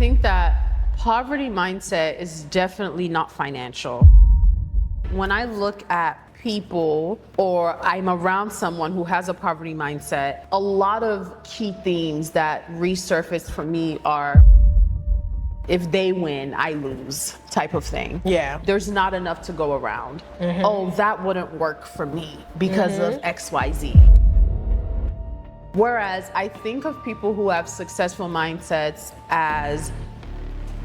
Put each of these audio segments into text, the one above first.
think that poverty mindset is definitely not financial. When I look at people or I'm around someone who has a poverty mindset, a lot of key themes that resurface for me are if they win, I lose type of thing. Yeah. There's not enough to go around. Oh, that wouldn't work for me because of XYZ. Whereas I think of people who have successful mindsets as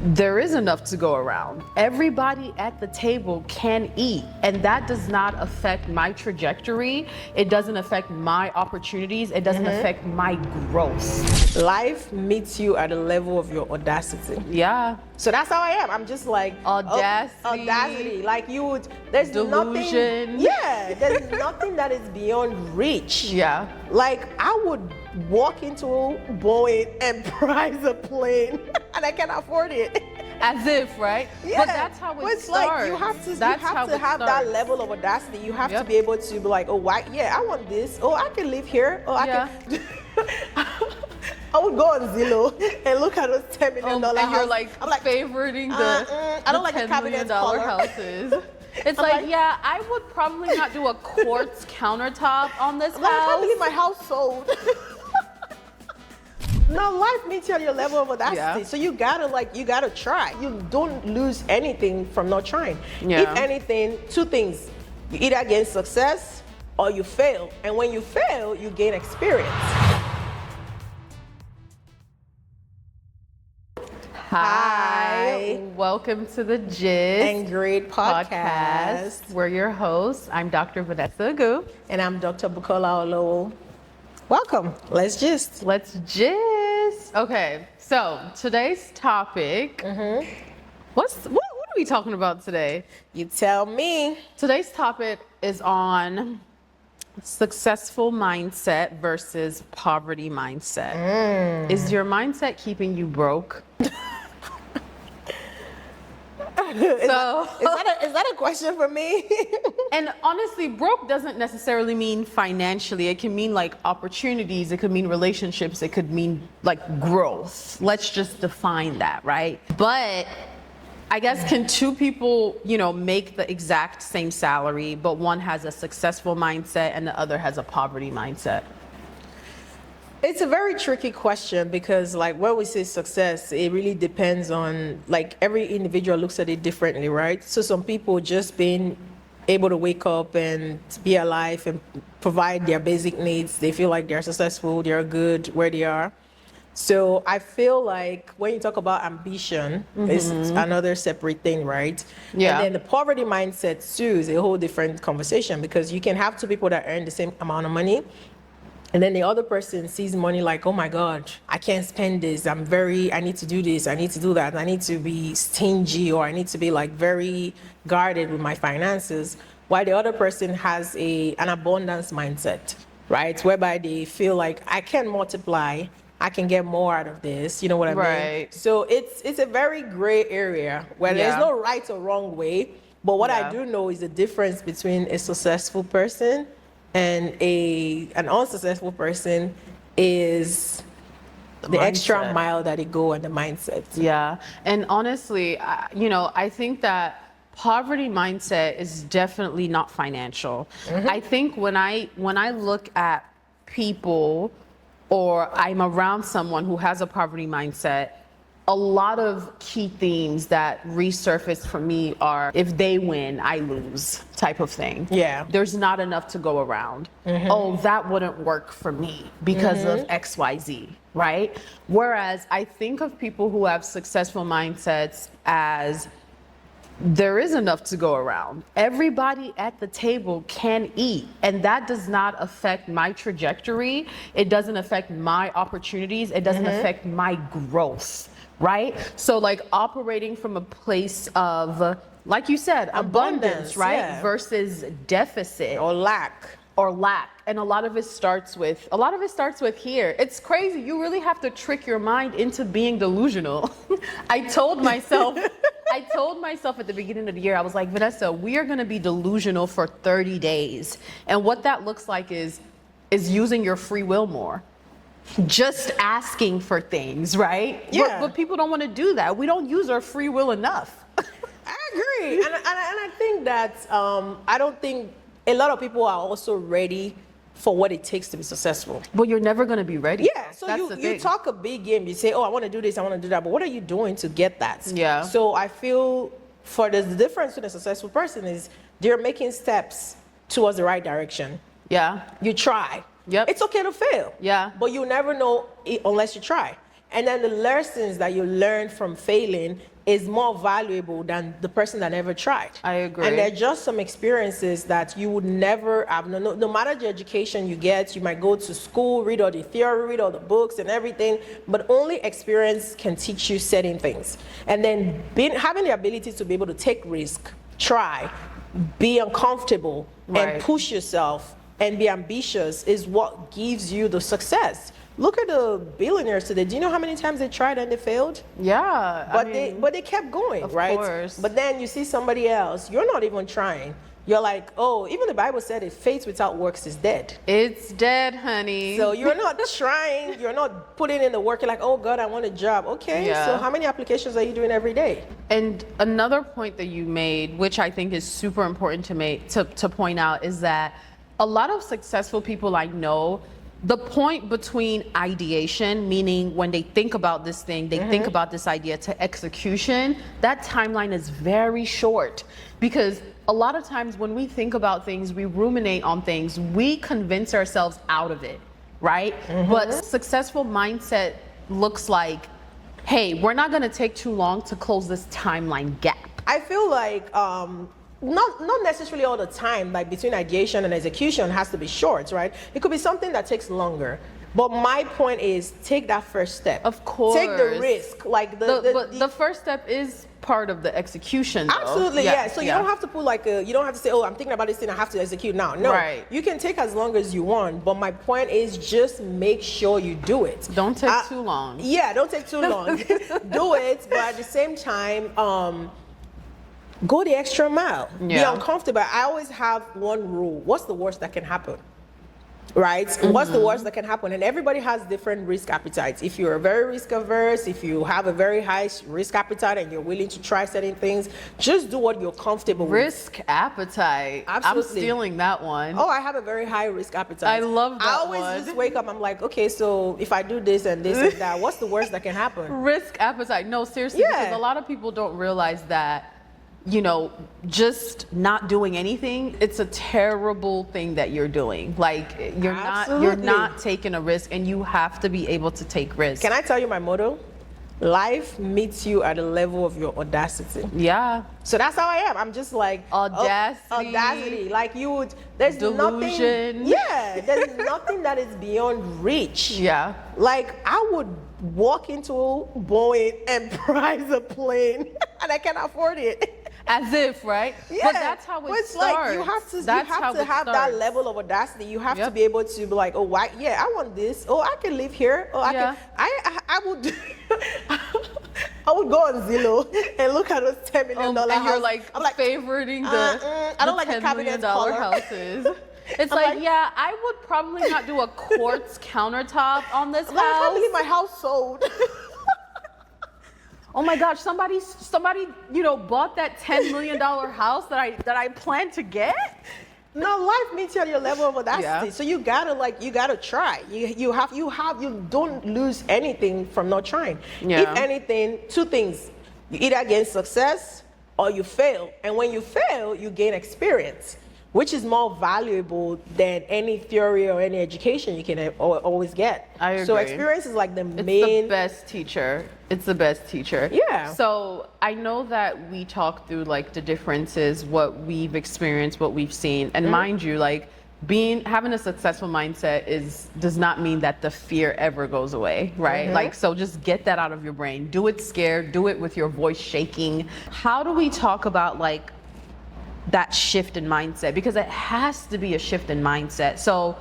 there is enough to go around. Everybody at the table can eat, and that does not affect my trajectory. It doesn't affect my opportunities. It doesn't affect my growth. Life meets you at the level of your audacity. Yeah. So that's how I am. I'm just like Audacity. audacity. Like you would, there's Delusion. nothing. Yeah, there's nothing that is beyond reach. Yeah. Like I would walk into Boeing and price a plane, and I can't afford it. As if, right? Yeah. But that's how it it's starts. Like you have to, that's you have to have that level of audacity. You have to be able to be like, oh, why? Yeah, I want this. Oh, I can live here. Oh, I can. I would go on Zillow and look at those $10 million houses. And you're like, I'm like favoriting I don't like the $10 cabinet million color. houses. It's like, yeah, I would probably not do a quartz countertop on this house. I can't believe my house sold. No, life meets you at your level of audacity. So you gotta try. You don't lose anything from not trying. Yeah. If anything, two things. You either gain success or you fail. And when you fail, you gain experience. Hi. Welcome to the Gist and Grit Podcast. We're your hosts. I'm Dr. Vanessa Agu. And I'm Dr. Bukola Olowo. Welcome. Let's gist. Let's gist. Okay, so today's topic. What are we talking about today? You tell me. Today's topic is on successful mindset versus poverty mindset. Is your mindset keeping you broke? Is that a question for me? And honestly, broke doesn't necessarily mean financially. It can mean like opportunities. It could mean relationships. It could mean like growth. Let's just define that, right? But I guess can two people, make the exact same salary, but one has a successful mindset and the other has a poverty mindset? It's a very tricky question because like when we say success, it really depends on like every individual looks at it differently, right? So some people just being able to wake up and be alive and provide their basic needs, they feel like they're successful, they're good where they are. So I feel like when you talk about ambition, it's another separate thing, right? Yeah. And then the poverty mindset too is a whole different conversation because you can have two people that earn the same amount of money. And then the other person sees money like, oh my God, I can't spend this. I need to do this. I need to do that. I need to be stingy or I need to be like very guarded with my finances. While the other person has an abundance mindset, right? Whereby they feel like I can multiply. I can get more out of this. You know what I mean? Right. So it's a very gray area where there's no right or wrong way. But what I do know is the difference between a successful person and an unsuccessful person is the extra mile that they go and the mindset. Yeah. And honestly, I think that poverty mindset is definitely not financial. I think when I look at people or I'm around someone who has a poverty mindset, a lot of key themes that resurface for me are if they win, I lose type of thing. Yeah. There's not enough to go around. Oh, that wouldn't work for me because of XYZ, right? Whereas I think of people who have successful mindsets as there is enough to go around. Everybody at the table can eat, and that does not affect my trajectory. It doesn't affect my opportunities. It doesn't affect my growth. Right? So like operating from a place of, like you said, abundance, right? Yeah. Versus deficit Or lack. And a lot of it starts with here. It's crazy. You really have to trick your mind into being delusional. I told myself at the beginning of the year, I was like, Vanessa, we are going to be delusional for 30 days. And what that looks like is using your free will more. just asking for things, right? Yeah. But people don't want to do that. We don't use our free will enough. I agree. And I think that I don't think a lot of people are also ready for what it takes to be successful. But you're never going to be ready. Yeah, so That's the you thing. talk a big game, you say, oh, I want to do this, I want to do that, but what are you doing to get that? Yeah. So I feel for the difference with a successful person is they're making steps towards the right direction. Yeah. You try. Yep. It's okay to fail. Yeah. But you never know it unless you try. And then the lessons that you learn from failing is more valuable than the person that never tried. I agree. And there are just some experiences that you would never have. No matter the education you get, you might go to school, read all the theory, read all the books and everything, but only experience can teach you certain things. And then having the ability to be able to take risk, try, be uncomfortable, Right. and push yourself and be ambitious is what gives you the success. Look at the billionaires today. Do you know how many times they tried and they failed? Yeah. But they kept going, right? Of course. But then you see somebody else, you're not even trying. You're like, oh, even the Bible said it, faith without works is dead. It's dead, honey. So you're not trying, you're not putting in the work. You're like, oh God, I want a job. Okay, Yeah. so how many applications are you doing every day? And another point that you made, which I think is super important to point out, is that a lot of successful people I know, the point between ideation, meaning when they think about this thing, they think about this idea, to execution, that timeline is very short. Because a lot of times when we think about things, we ruminate on things, we convince ourselves out of it, right? But successful mindset looks like, hey, we're not gonna take too long to close this timeline gap. I feel like not necessarily all the time, like between ideation and execution has to be short, right? It could be something that takes longer. But my point is, take that first step. Of course. Take the risk. Like But the first step is part of the execution, though. Absolutely, yeah. So you don't have to put you don't have to say, oh, I'm thinking about this thing, I have to execute now. No, Right. You can take as long as you want. But my point is, just make sure you do it. Don't take too long. Yeah, don't take too long. Do it, but at the same time, go the extra mile. Be Yeah. uncomfortable. I always have one rule. What's the worst that can happen? Right? What's the worst that can happen? And everybody has different risk appetites. If you're very risk averse, if you have a very high risk appetite and you're willing to try certain things, just do what you're comfortable with. Risk appetite. Absolutely. I'm stealing that one. Oh, I have a very high risk appetite. I love that I always one. just wake up, I'm like, okay, so if I do this and this and that, what's the worst that can happen? Risk appetite. No, seriously, Yeah. because a lot of people don't realize that, you know, just not doing anything, it's a terrible thing that you're doing. Like you're Absolutely. not taking a risk, and you have to be able to take risks. Can I tell you my motto? Life meets you at the level of your audacity. Yeah. So that's how I am. I'm just like Audacity. audacity. Like there's Delusion. nothing. Yeah, there's nothing that is beyond reach. Yeah. Like I would walk into Boeing and price a plane, and I can't afford it. As if, right? Yeah, But that's how it it's starts. like you have to That's have how it that starts. level of audacity. You have to Yep. be able to be like, oh, why? Yeah, I want this. Oh, I can live here. Oh, Yeah. I would. I would go on Zillow and look at those $10 million and houses. you're like, I'm like, favoriting I don't like the $10 cabinet million color. houses. It's I'm like, like- yeah, I would probably not do a quartz countertop on this I'm like, I can't house. believe my house sold. Oh my gosh, somebody, bought that $10 million house that I plan to get. No, life meets you at your level of audacity. Yeah. So you gotta try. You don't lose anything from not trying. Yeah. If anything, two things: you either gain success or you fail. And when you fail, you gain experience, which is more valuable than any theory or any education you can always get. I So agree. experience is like the It's main. the best teacher. It's the best teacher. Yeah. So I know that we talked through like the differences, what we've experienced, what we've seen, and mind you, like having a successful mindset does not mean that the fear ever goes away, right? Like, so just get that out of your brain. Do it scared. Do it with your voice shaking. How do we talk about like that shift in mindset? Because it has to be a shift in mindset. So,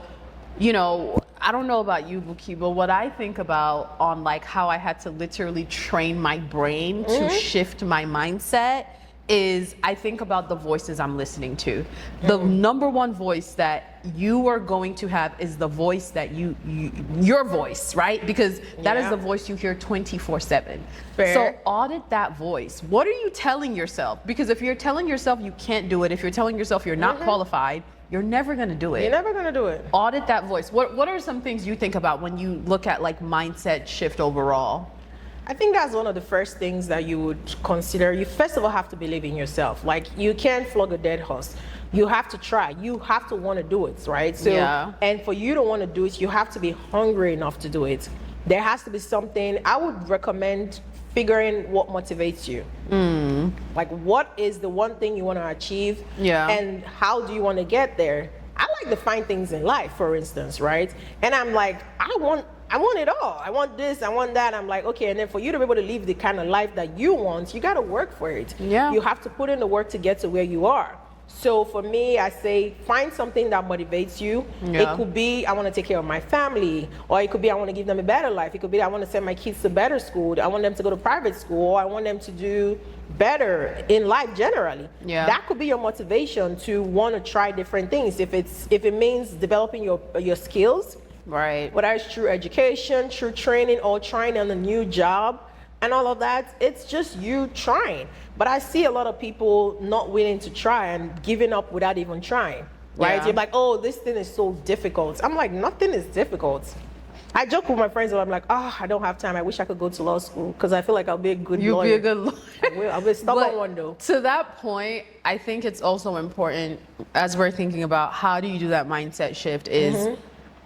I don't know about you, Buki, but what I think about on like how I had to literally train my brain to shift my mindset is I think about the voices I'm listening to. The number one voice that you are going to have is the voice that your voice, right? Because that is the voice you hear 24/7. So audit that voice. What are you telling yourself? Because if you're telling yourself you can't do it, if you're telling yourself you're not qualified, you're never going to do it. You're never going to do it. Audit that voice. What are some things you think about when you look at like mindset shift overall? I think that's one of the first things that you would consider. You first of all have to believe in yourself. Like, you can't flog a dead horse. You have to try. You have to want to do it, right? So, and for you to want to do it, you have to be hungry enough to do it. There has to be something. I would recommend figuring what motivates you. Like, what is the one thing you want to achieve? And how do you want to get there? I like to find things in life, for instance, right? And I'm like, I want it all. I want this, I want that. I'm like, okay, and then for you to be able to live the kind of life that you want, you got to work for it. You have to put in the work to get to where you are. So for me, I say find something that motivates you. It could be I want to take care of my family, or it could be I want to give them a better life. It could be I want to send my kids to better school. I want them to go to private school, or I want them to do better in life generally. That could be your motivation to want to try different things. If it means developing your skills, right? Whether it's through education, through training, or trying on a new job and all of that, it's just you trying. But I see a lot of people not willing to try and giving up without even trying, right? You're like, oh, this thing is so difficult. I'm like, nothing is difficult. I joke with my friends, I'm like, I don't have time. I wish I could go to law school because I feel like I'll be a good lawyer. You'll be a good lawyer. I'll be a stubborn one though. To that point, I think it's also important, as we're thinking about how do you do that mindset shift, is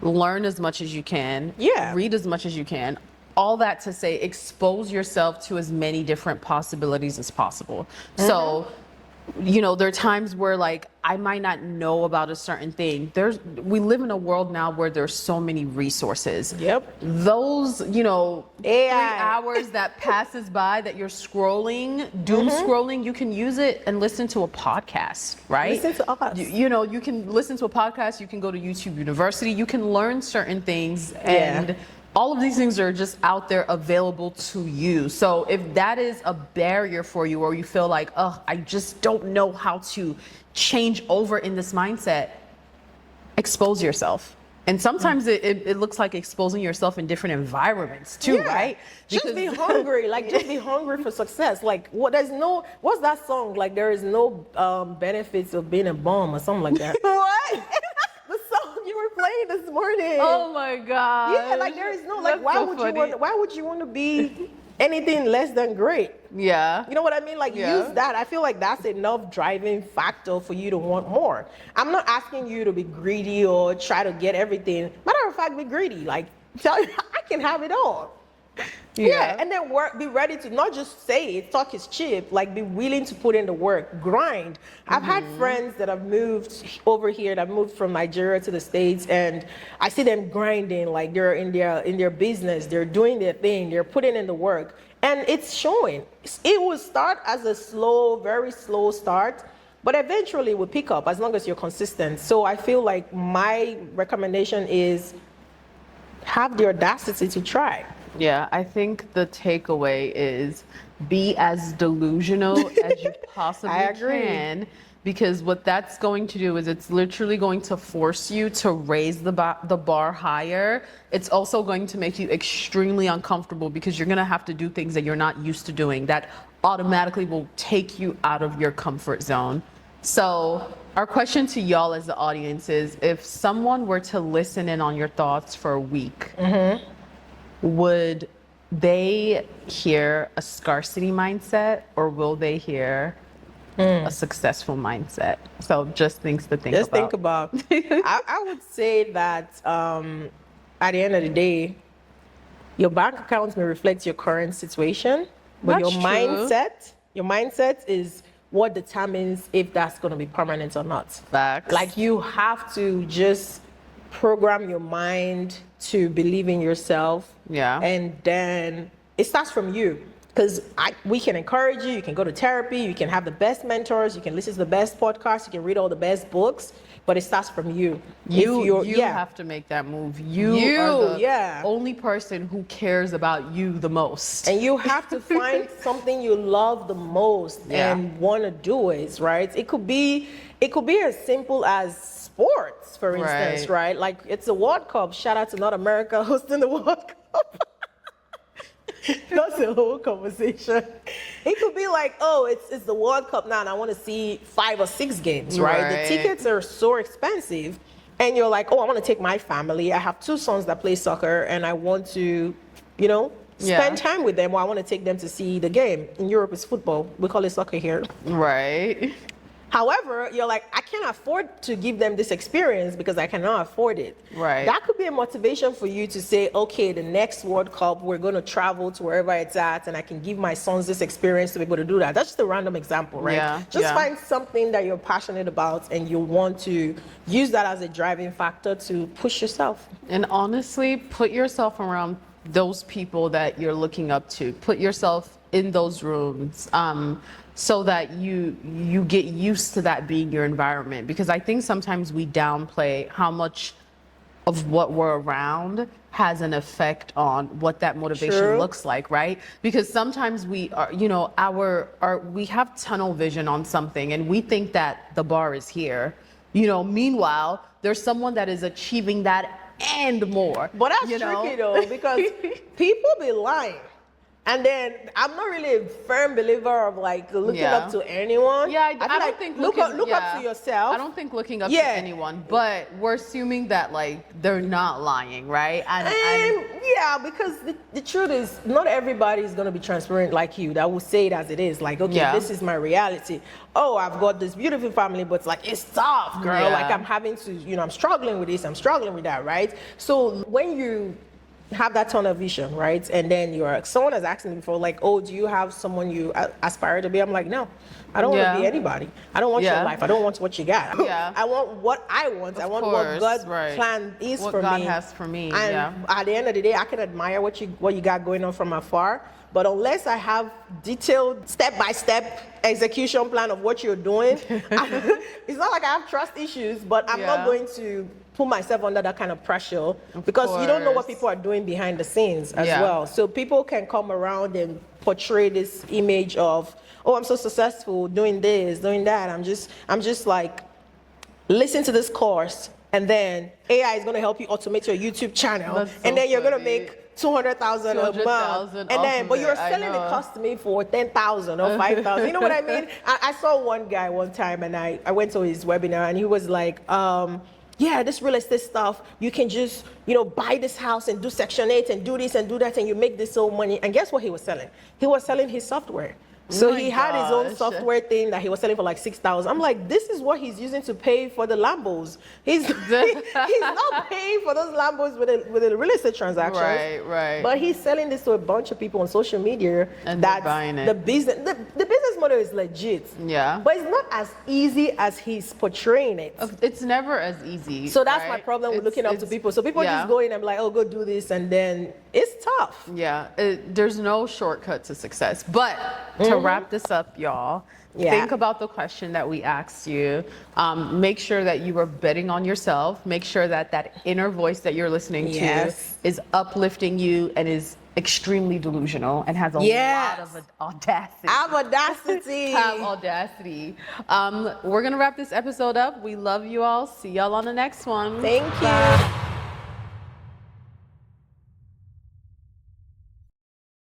learn as much as you can. Read as much as you can. All that to say, expose yourself to as many different possibilities as possible. So, you know, there are times where like I might not know about a certain thing. We live in a world now where there's so many resources. Those, you know, 3 hours that passes by that you're scrolling, doom scrolling, you can use it and listen to a podcast, right? Listen to us. You know, you can listen to a podcast, you can go to YouTube University, you can learn certain things, and all of these things are just out there available to you. So if that is a barrier for you, or you feel like, oh, I just don't know how to change over in this mindset, expose yourself. And sometimes it looks like exposing yourself in different environments too, right? Just be hungry, like just be hungry for success. Like what's that song? Like there is no benefits of being a bum or something like that. What? The song you were playing this morning. Oh my God. Yeah, like there is no, like why would you want to be anything less than great? You know what I mean? Like use that. I feel like that's enough driving factor for you to want more. I'm not asking you to be greedy or try to get everything. Matter of fact, be greedy. Like tell you I can have it all. And then be ready to not just say it, talk is cheap, like be willing to put in the work, grind. I've had friends that have moved over here, that moved from Nigeria to the States, and I see them grinding, like they're in their business, they're doing their thing, they're putting in the work, and it's showing. It will start as a slow, very slow start, but eventually it will pick up as long as you're consistent. So I feel like my recommendation is have the audacity to try. I think the takeaway is be as delusional as you possibly can, because what that's going to do is it's literally going to force you to raise the bar higher. It's also going to make you extremely uncomfortable because you're going to have to do things that you're not used to doing that automatically will take you out of your comfort zone. So our question to y'all as the audience is, if someone were to listen in on your thoughts for a week, would they hear a scarcity mindset, or will they hear a successful mindset? So just things to think about. Just think about. I would say that at the end of the day, your bank account may reflect your current situation, but your mindset is what determines if that's going to be permanent or not. Facts. Like you have to just program your mind to believe in yourself. And then it starts from you. Because we can encourage you. You can go to therapy. You can have the best mentors. You can listen to the best podcasts. You can read all the best books. But it starts from you. You have to make that move. You are the only person who cares about you the most. And you have to find something you love the most and want to do it, right? It could be as simple as sports, for instance, right? Like it's the World Cup. Shout out to North America hosting the World Cup. That's a whole conversation. It could be like, oh, it's the World Cup now, and I want to see 5 or 6 games, right? The tickets are so expensive, and you're like, oh, I want to take my family. I have 2 sons that play soccer, and I want to, spend time with them, or I want to take them to see the game. In Europe, it's football. We call it soccer here. Right. However, you're like, I can't afford to give them this experience because I cannot afford it. Right. That could be a motivation for you to say, okay, the next World Cup, we're going to travel to wherever it's at, and I can give my sons this experience to be able to do that. That's just a random example, right? Yeah. Just find something that you're passionate about and you want to use that as a driving factor to push yourself. And honestly, put yourself around those people that you're looking up to. Put yourself in those rooms. So that you get used to that being your environment, because I think sometimes we downplay how much of what we're around has an effect on what that motivation looks like, right? Because sometimes we are, we have tunnel vision on something and we think that the bar is here. Meanwhile, there's someone that is achieving that and more. But that's tricky though, because people be lying. And then I'm not really a firm believer of like looking up to anyone. Yeah, I don't think look up to yourself. I don't think looking up to anyone, but we're assuming that like they're not lying, right? And yeah, because the truth is not everybody is going to be transparent like you. That will say it as it is. Like, okay, this is my reality. Oh, I've got this beautiful family, but it's like, it's tough, girl. Yeah. Like I'm having to, I'm struggling with this, I'm struggling with that, right? So when you have that tunnel vision, right? And then someone has asked me before, like, oh, do you have someone you aspire to be? I'm like, no, I don't want to be anybody. I don't want your life. I don't want what you got. I want what I want. I want what God's plan is for me. What God has for me. And at the end of the day, I can admire what you got going on from afar. But unless I have detailed step-by-step execution plan of what you're doing, it's not like I have trust issues, but I'm not going to put myself under that kind of pressure because you don't know what people are doing behind the scenes as well. So people can come around and portray this image of, oh, I'm so successful doing this, doing that. I'm just like, listen to this course, and then AI is going to help you automate your YouTube channel, and then you're going to make 200,000 a month, and then but you're selling the cost to me for 10,000 or 5,000. You know what I mean? I saw one guy one time, and I went to his webinar, and he was like, yeah, this real estate stuff, you can just, buy this house and do Section 8 and do this and do that, and you make this old money. And guess what he was selling? He was selling his software. So he had his own software thing that he was selling for like 6,000. I'm like, this is what he's using to pay for the Lambos. He's not paying for those Lambos with the real estate transactions. Right. But he's selling this to a bunch of people on social media. And they're buying it. The business model is legit. Yeah. But it's not as easy as he's portraying it. It's never as easy. So that's my problem with looking up to people. So people just go in and be like, oh, go do this, and then it's tough. Yeah. There's no shortcut to success. But to wrap this up, y'all, think about the question that we asked you. Make sure that you are betting on yourself. Make sure that inner voice that you're listening to is uplifting you and is extremely delusional and has a lot of audacity. Have audacity. Have audacity. We're going to wrap this episode up. We love you all. See y'all on the next one. Thank you.